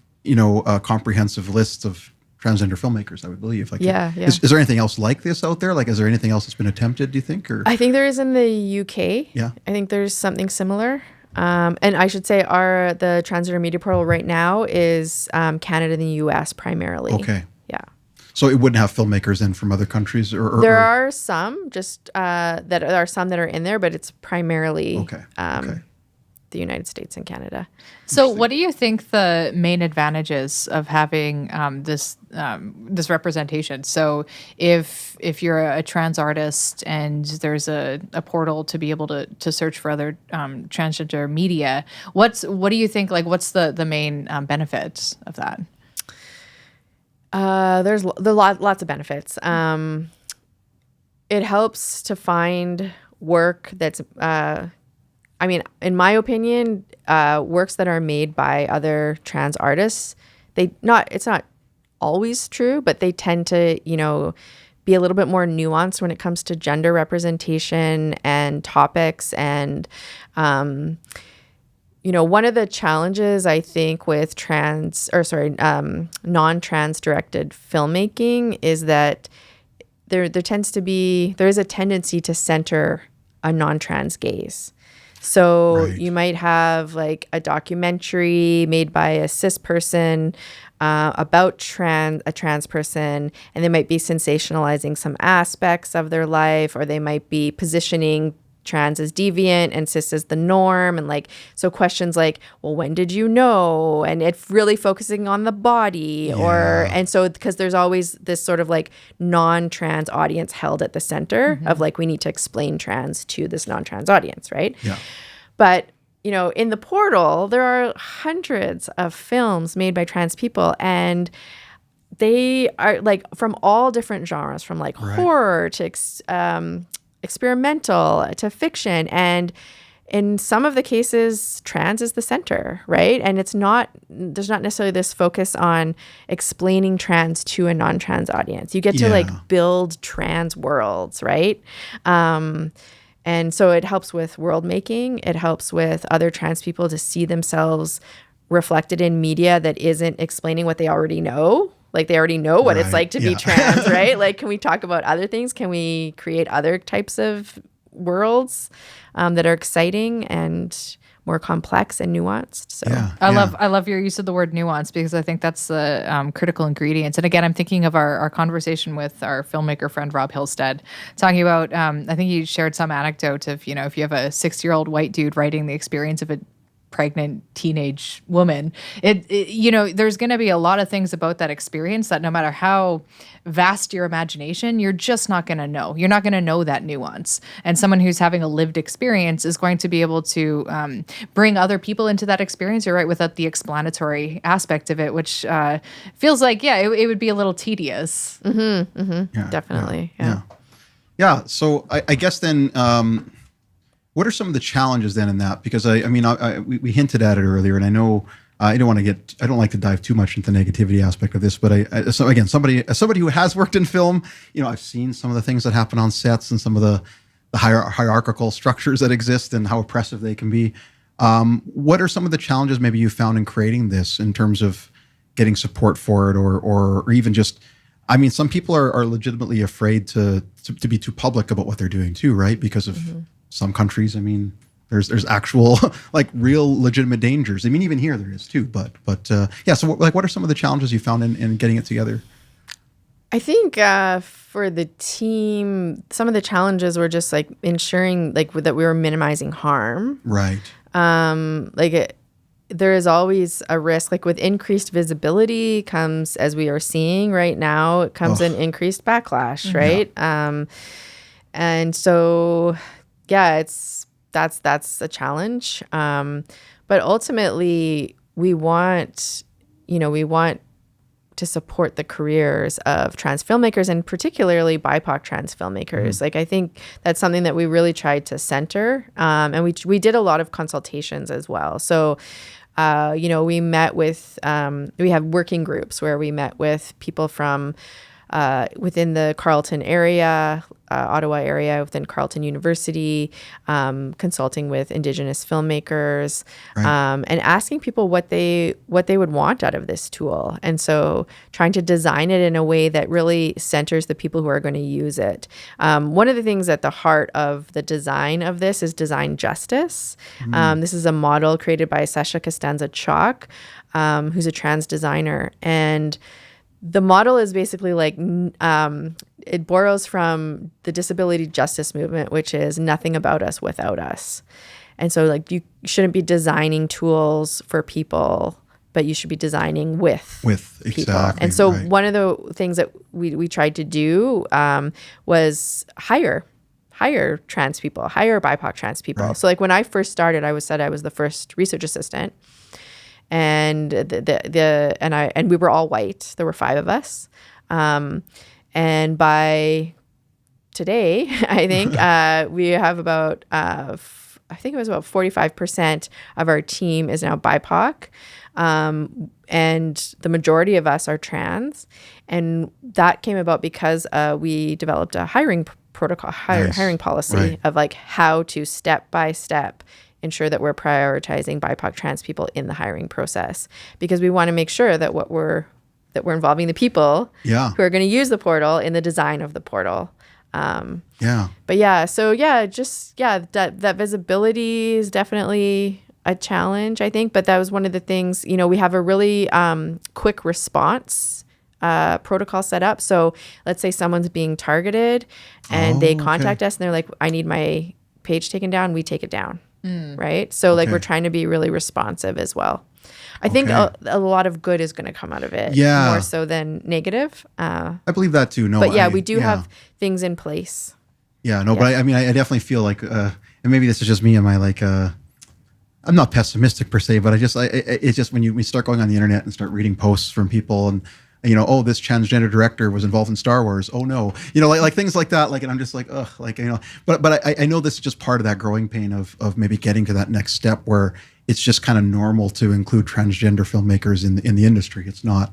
comprehensive lists of transgender filmmakers, I would believe. Like, Is there anything else like this out there? Like, is there anything else that's been attempted, do you think? Or I think there is in the UK. Yeah. I think there's something similar. And I should say the Transgender Media Portal right now is Canada and the US primarily. Okay. Yeah. So it wouldn't have filmmakers in from other countries, or there are some that are in there, but it's primarily the United States and Canada. So, what do you think the main advantages of having this representation? So, if you're a trans artist and there's a portal to be able to search for other transgender media, what do you think? Like, what's the main benefits of that? There's lots of benefits. It helps to find work that's, in my opinion, works that are made by other trans artists. It's not always true, but they tend to, be a little bit more nuanced when it comes to gender representation and topics. And, one of the challenges I think with non-trans directed filmmaking is that there is a tendency to center a non-trans gaze. So you might have like a documentary made by a cis person about a trans person, and they might be sensationalizing some aspects of their life, or they might be positioning trans as deviant and cis as the norm. And so questions like, well, when did you know? And it's really focusing on the body because there's always this sort of like non-trans audience held at the center of like, we need to explain trans to this non-trans audience, right? Yeah. But, in the portal, there are hundreds of films made by trans people, and they are like from all different genres, from like horror to experimental to fiction, and in some of the cases trans is the center, right? And there's not necessarily this focus on explaining trans to a non-trans audience. You get to like build trans worlds, right? And so it helps with world making. It helps with other trans people to see themselves reflected in media that isn't explaining what they already know. Like, they already know what it's like to be trans, right? Like, can we talk about other things? Can we create other types of worlds that are exciting and more complex and nuanced? So I love your use of the word nuance, because I think that's the critical ingredients. And again, I'm thinking of our conversation with our filmmaker friend Rob Hillstead, talking about I think he shared some anecdote of, if you have a 6-year-old white dude writing the experience of a pregnant teenage woman, there's going to be a lot of things about that experience that no matter how vast your imagination, you're just not going to know. You're not going to know that nuance. And someone who's having a lived experience is going to be able to bring other people into that experience, you're right, without the explanatory aspect of it, which feels like, it would be a little tedious. Definitely. Yeah. So I guess then, what are some of the challenges then in that? Because we hinted at it earlier, and I know I don't like to dive too much into the negativity aspect of this, but somebody who has worked in film, I've seen some of the things that happen on sets and some of the hierarchical structures that exist and how oppressive they can be. What are some of the challenges maybe you found in creating this in terms of getting support for it, or even just, some people are legitimately afraid to be too public about what they're doing too, right? Because of some countries, there's actual like real legitimate dangers. Even here there is too. But so what are some of the challenges you found in getting it together? I think for the team, some of the challenges were just like ensuring that we were minimizing harm. Right. There is always a risk, like with increased visibility comes, as we are seeing right now, it comes an increased backlash, right? And so, that's a challenge. But ultimately, we want to support the careers of trans filmmakers, and particularly BIPOC trans filmmakers. Like, I think that's something that we really tried to center. And we did a lot of consultations as well. So, we met with, we have working groups where we met with people from within the Carleton area, Ottawa area, within Carleton University, consulting with Indigenous filmmakers, and asking people what they would want out of this tool. And so trying to design it in a way that really centers the people who are going to use it. One of the things at the heart of the design of this is design justice. This is a model created by Sasha Costanza Chalk, who's a trans designer. And the model is basically like, it borrows from the disability justice movement, which is nothing about us without us. And so, like, you shouldn't be designing tools for people, but you should be designing with people. Exactly. And so one of the things that we tried to do was hire trans people, hire BIPOC trans people. So, like, when I first started, I was the first research assistant. And and we were all white. There were 5 of us. And by today, I think we have about I think it was about 45% of our team is now BIPOC. And the majority of us are trans. And that came about because we developed a hiring protocol, hiring policy of like how to step by step ensure that we're prioritizing BIPOC trans people in the hiring process, because we want to make sure that we're involving the people who are going to use the portal in the design of the portal. But that visibility is definitely a challenge, I think. But that was one of the things, we have a really quick response protocol set up. So let's say someone's being targeted and they contact us and they're like, I need my page taken down. We take it down. Right. So like we're trying to be really responsive as well. I think a lot of good is going to come out of it. More so than negative. I believe that too. No, but we do have things in place. But I mean, I definitely feel like, and maybe this is just me and my like, I'm not pessimistic per se, but it's just when we start going on the internet and start reading posts from people and, this transgender director was involved in Star Wars. Oh no, like things like that. Like, and I'm just like, ugh, like, but I know this is just part of that growing pain of maybe getting to that next step where it's just kind of normal to include transgender filmmakers in the industry. It's not,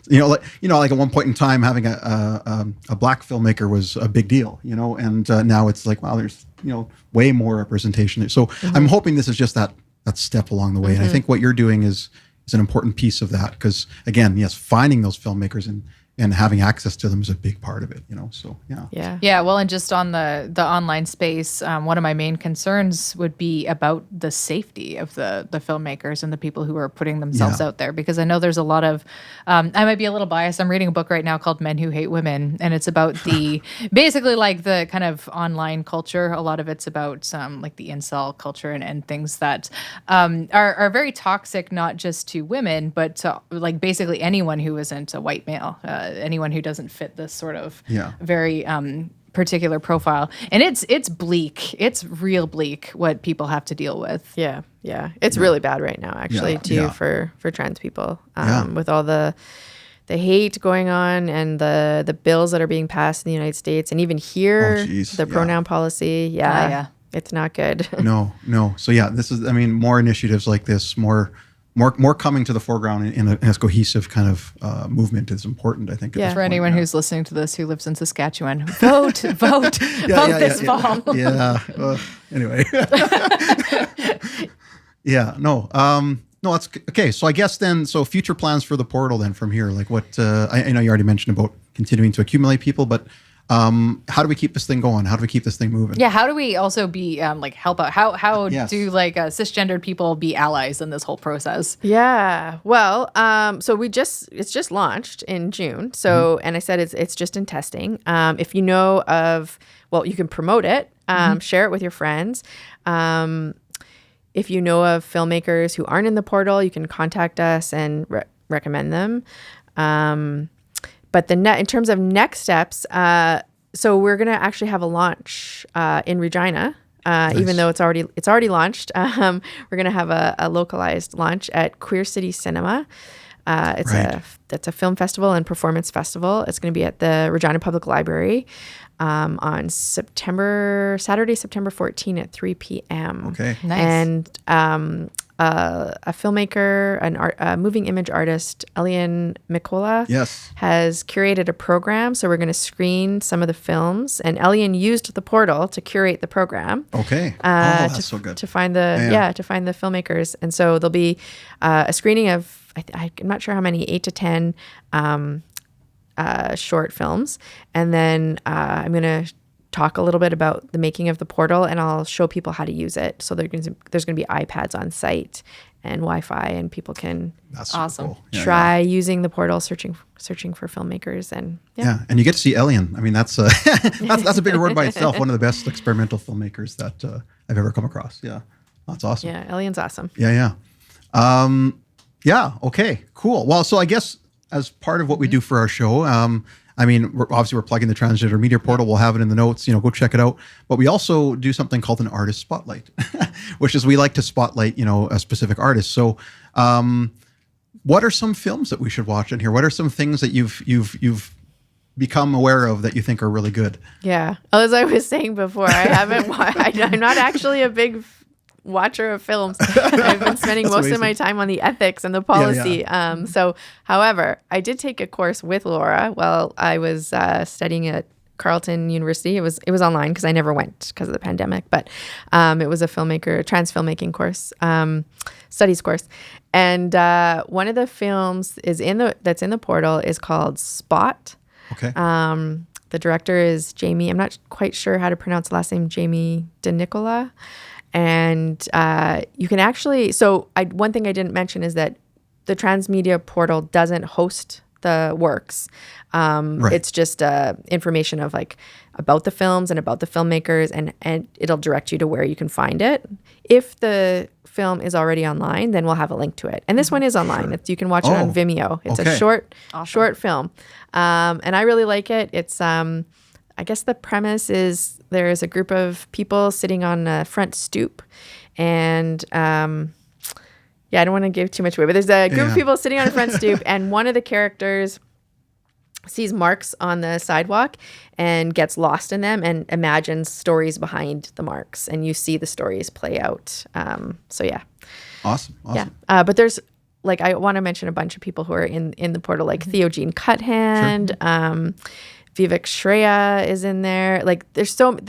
like at one point in time, having a black filmmaker was a big deal, and now it's like, wow, there's, way more representation there. So I'm hoping this is just that step along the way. And I think what you're doing is an important piece of that, because again, yes, finding those filmmakers and having access to them is a big part of it, so well, and just on the online space, one of my main concerns would be about the safety of the filmmakers and the people who are putting themselves out there, because I know there's a lot of I might be a little biased. I'm reading a book right now called Men Who Hate Women, and it's about the basically like the kind of online culture. A lot of it's about like the incel culture and things that are very toxic, not just to women, but to like basically anyone who isn't a white male. Anyone who doesn't fit this sort of very particular profile. And it's bleak. It's real bleak what people have to deal with. Yeah. It's really bad right now, actually, for trans people, with all the hate going on and the bills that are being passed in the United States, and even here, the pronoun policy. It's not good. No. So this is, more initiatives like this, more coming to the foreground in a cohesive kind of movement is important, I think. For anyone who's listening to this who lives in Saskatchewan, vote this fall. Anyway. No, that's okay. So I guess then, future plans for the portal then from here, like what, I know you already mentioned about continuing to accumulate people, but how do we keep this thing going? How do we keep this thing moving? How do we also be help out? How do like cisgendered people be allies in this whole process? Well, so it's just launched in June. So, and I said it's just in testing. If you know of, you can promote it, share it with your friends. If you know of filmmakers who aren't in the portal, you can contact us and recommend them. But in terms of next steps, so we're going to actually have a launch in Regina Even though it's already launched. We're going to have a localized launch at Queer City Cinema. It's a film festival and performance festival. It's going to be at the Regina Public Library on Saturday, September 14 at 3 p.m. Okay. Nice. And a filmmaker, a moving image artist, Elian Mikola, Yes. has curated a program. So we're going to screen some of the films, and Elian used the portal to curate the program. Okay. That's so good. To find to find the filmmakers, and so there'll be a screening of I'm not sure how many, 8 to 10 short films, and then I'm going to talk a little bit about the making of the portal, and I'll show people how to use it. So there's going to be iPads on site and Wi-Fi, and people can That's awesome. Cool. Yeah, try using the portal, searching for filmmakers, and and you get to see Elian. I mean, that's that's a big reward by itself. One of the best experimental filmmakers that I've ever come across. Yeah, that's awesome. Yeah, Elian's awesome. Yeah. Okay. Cool. Well, so I guess as part of what we do for our show, I mean, we're plugging the Transgender Media Portal. We'll have it in the notes. Go check it out. But we also do something called an artist spotlight, which is we like to spotlight, a specific artist. So, what are some films that we should watch in here? What are some things that you've become aware of that you think are really good? Yeah, as I was saying before, I'm not actually a big watcher of films. I've been spending most amazing. of my time on the ethics and the policy. Yeah. So, however, I did take a course with Laura while I was studying at Carleton University. It was online because I never went because of the pandemic, but it was a trans filmmaking course, studies course. And one of the films that's in the portal is called Spot. Okay. The director is Jamie. I'm not quite sure how to pronounce the last name. Jamie DeNicola. And you can actually, one thing I didn't mention is that the Transmedia Portal doesn't host the works. Right. It's just information of about the films and about the filmmakers, and it'll direct you to where you can find it. If the film is already online, then we'll have a link to it. And this one is online. Sure. You can watch it on Vimeo. It's a short film. And I really like it. It's I guess the premise is there is a group of people sitting on a front stoop, and I don't want to give too much away, but there's a group of people sitting on a front stoop, and one of the characters sees marks on the sidewalk and gets lost in them and imagines stories behind the marks, and you see the stories play out. Awesome. Yeah. But there's I want to mention a bunch of people who are in the portal, like Theogene Cuthand, Sure. Vivek Shreya is in there.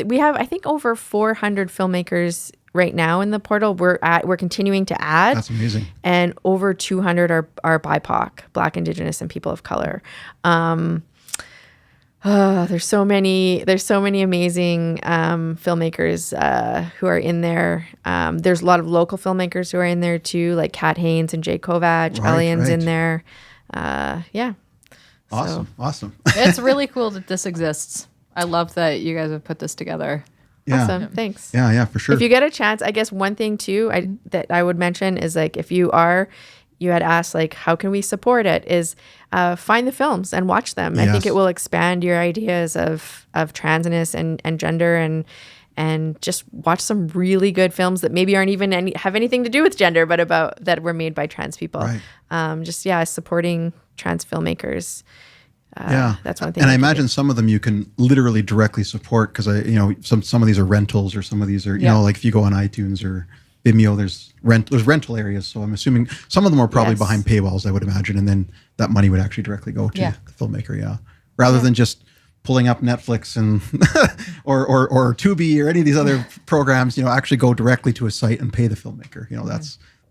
We have, I think, over 400 filmmakers right now in the portal. We're continuing to add. That's amazing. And over 200 are BIPOC, Black, Indigenous, and people of color. There's so many amazing filmmakers who are in there. There's a lot of local filmmakers who are in there too, like Kat Haynes and Jay Kovac. Elian's in there. Awesome. It's really cool that this exists. I love that you guys have put this together. Yeah. Awesome. Thanks. Yeah, for sure. If you get a chance, I guess one thing too that I would mention is if you had asked how can we support it, is find the films and watch them. Yes. I think it will expand your ideas of transness and gender, and just watch some really good films that maybe aren't even have anything to do with gender, but that were made by trans people. Right. Supporting trans filmmakers. That's one thing. And I imagine some of them you can literally directly support because some of these are rentals, or some of these are if you go on iTunes or Vimeo, there's rental areas. So I'm assuming some of them are probably behind paywalls, I would imagine, and then that money would actually directly go to the filmmaker. Yeah, rather than just pulling up Netflix and or Tubi or any of these other programs. Actually go directly to a site and pay the filmmaker.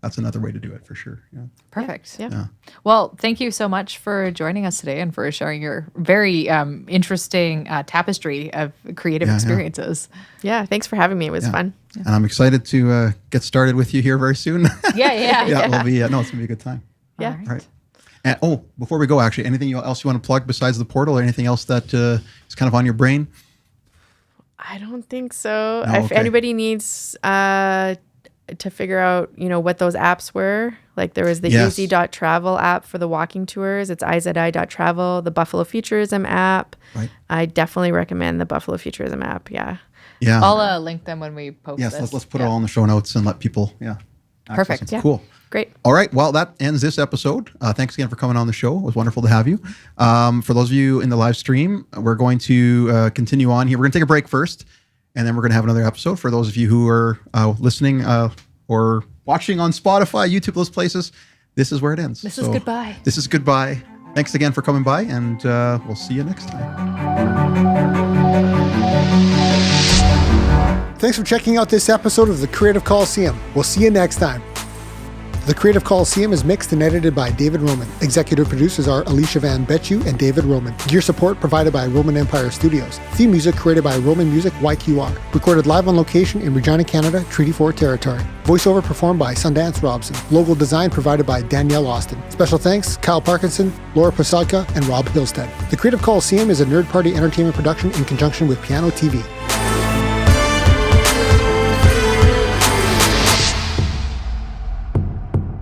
That's another way to do it for sure. Yeah. Perfect. Yeah. Well, thank you so much for joining us today and for sharing your very interesting tapestry of creative experiences. Yeah. Thanks for having me. It was fun. And I'm excited to get started with you here very soon. Yeah. It'll be it's gonna be a good time. Yeah. All Right. And before we go, actually, anything else you want to plug besides the portal, or anything else that is kind of on your brain? I don't think so. No, If okay. anybody needs to figure out, what those apps were, there was the Yes. easy.travel app for the walking tours. It's izi.travel, the Buffalo Futurism app. Right. I definitely recommend the Buffalo Futurism app. Yeah. Yeah. I'll link them when we post Yes, this. let's put it all in the show notes and let people, access Perfect. them. Yeah. Cool. Great. All right. Well, that ends this episode. Thanks again for coming on the show. It was wonderful to have you. For those of you in the live stream, we're going to continue on here. We're going to take a break first, and then we're going to have another episode. For those of you who are listening or watching on Spotify, YouTube, those places, this is where it ends. This is goodbye. This is goodbye. Thanks again for coming by, and we'll see you next time. Thanks for checking out this episode of The Creative Coliseum. We'll see you next time. The Creative Coliseum is mixed and edited by David Roman. Executive producers are Alicia Van Betju and David Roman. Gear support provided by Roman Empire Studios. Theme music created by Roman Music YQR. Recorded live on location in Regina, Canada, Treaty 4 territory. Voiceover performed by Sundance Robson. Logo design provided by Danielle Austin. Special thanks Kyle Parkinson, Laura Posadka, and Rob Hillstead. The Creative Coliseum is a Nerd Party entertainment production in conjunction with Piano TV.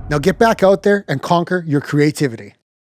Now get back out there and conquer your creativity.